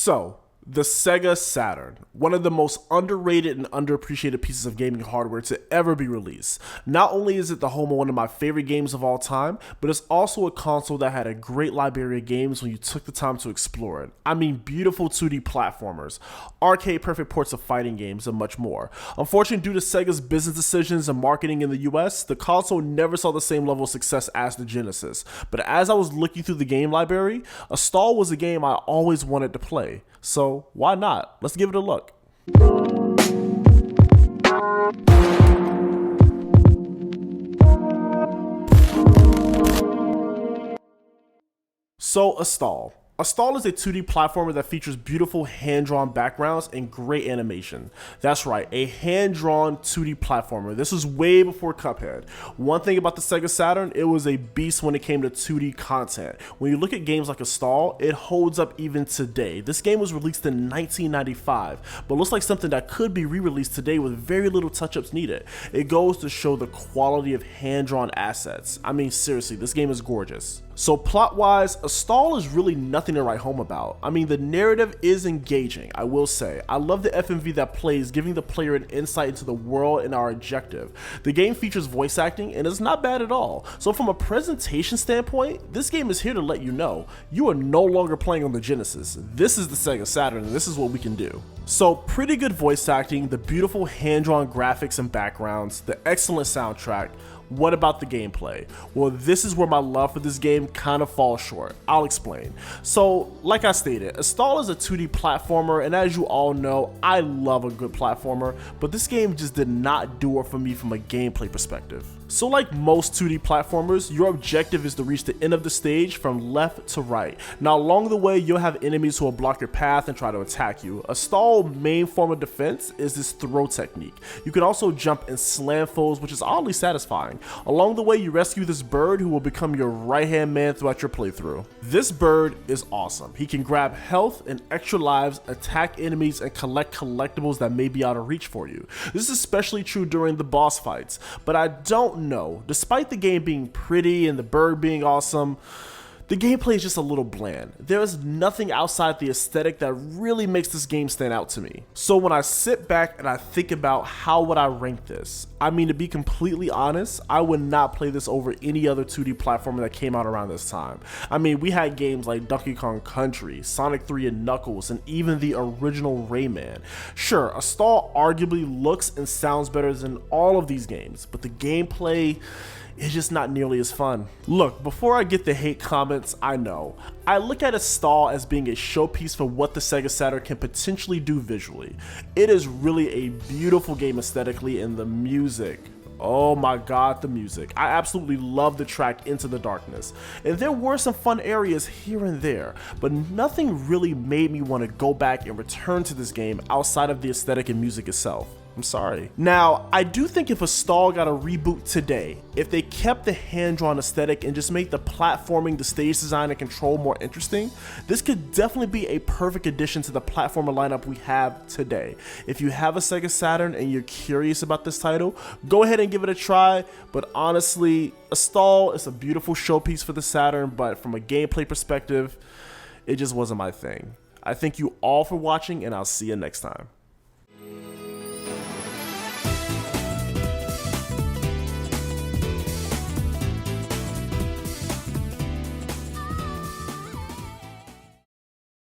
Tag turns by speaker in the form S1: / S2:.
S1: So, the Sega Saturn, one of the most underrated and underappreciated pieces of gaming hardware to ever be released. Not only is it the home of one of my favorite games of all time, but it's also a console that had a great library of games when you took the time to explore it. I mean, beautiful 2D platformers, arcade-perfect ports of fighting games, and much more. Unfortunately, due to Sega's business decisions and marketing in the US, the console never saw the same level of success as the Genesis. But as I was looking through the game library, Astal was a game I always wanted to play. So why not? Let's give it a look. So Astal. Astal is a 2D platformer that features beautiful hand-drawn backgrounds and great animation. That's right, a hand-drawn 2D platformer. This was way before Cuphead. One thing about the Sega Saturn, it was a beast when it came to 2D content. When you look at games like Astal, it holds up even today. This game was released in 1995, but looks like something that could be re-released today with very little touch-ups needed. It goes to show the quality of hand-drawn assets. I mean, seriously, this game is gorgeous. So plot-wise, Astal is really nothing to write home about. I mean, the narrative is engaging, I will say. I love the FMV that plays, giving the player an insight into the world and our objective. The game features voice acting, and it's not bad at all. So from a presentation standpoint, this game is here to let you know, you are no longer playing on the Genesis. This is the Sega Saturn, and this is what we can do. So pretty good voice acting, the beautiful hand-drawn graphics and backgrounds, the excellent soundtrack. What about the gameplay? Well, this is where my love for this game kind of falls short. I'll explain. So, like I stated, Astal is a 2D platformer, and as you all know, I love a good platformer, but this game just did not do it for me from a gameplay perspective. So like most 2D platformers, your objective is to reach the end of the stage from left to right. Now along the way, you'll have enemies who will block your path and try to attack you. Astal's main form of defense is this throw technique. You can also jump and slam foes, which is oddly satisfying. Along the way, you rescue this bird who will become your right-hand man throughout your playthrough. This bird is awesome. He can grab health and extra lives, attack enemies, and collect collectibles that may be out of reach for you. This is especially true during the boss fights, but I don't know. Despite the game being pretty and the bird being awesome, the gameplay is just a little bland. There is nothing outside the aesthetic that really makes this game stand out to me. So when I sit back and I think about how would I rank this, I mean, to be completely honest, I would not play this over any other 2D platformer that came out around this time. I mean, we had games like Donkey Kong Country, Sonic 3 and Knuckles, and even the original Rayman. Sure, Astal arguably looks and sounds better than all of these games, but the gameplay is just not nearly as fun. Look, before I get the hate comments, I know. I look at Astal as being a showpiece for what the Sega Saturn can potentially do visually. It is really a beautiful game aesthetically, and the music. Oh my god, the music. I absolutely love the track Into the Darkness. And there were some fun areas here and there, but nothing really made me want to go back and return to this game outside of the aesthetic and music itself. I'm sorry. Now, I do think if Astal got a reboot today, if they kept the hand-drawn aesthetic and just made the platforming, the stage design, and control more interesting, this could definitely be a perfect addition to the platformer lineup we have today. If you have a Sega Saturn and you're curious about this title, go ahead and give it a try, but honestly, Astal is a beautiful showpiece for the Saturn, but from a gameplay perspective, it just wasn't my thing. I thank you all for watching, and I'll see you next time.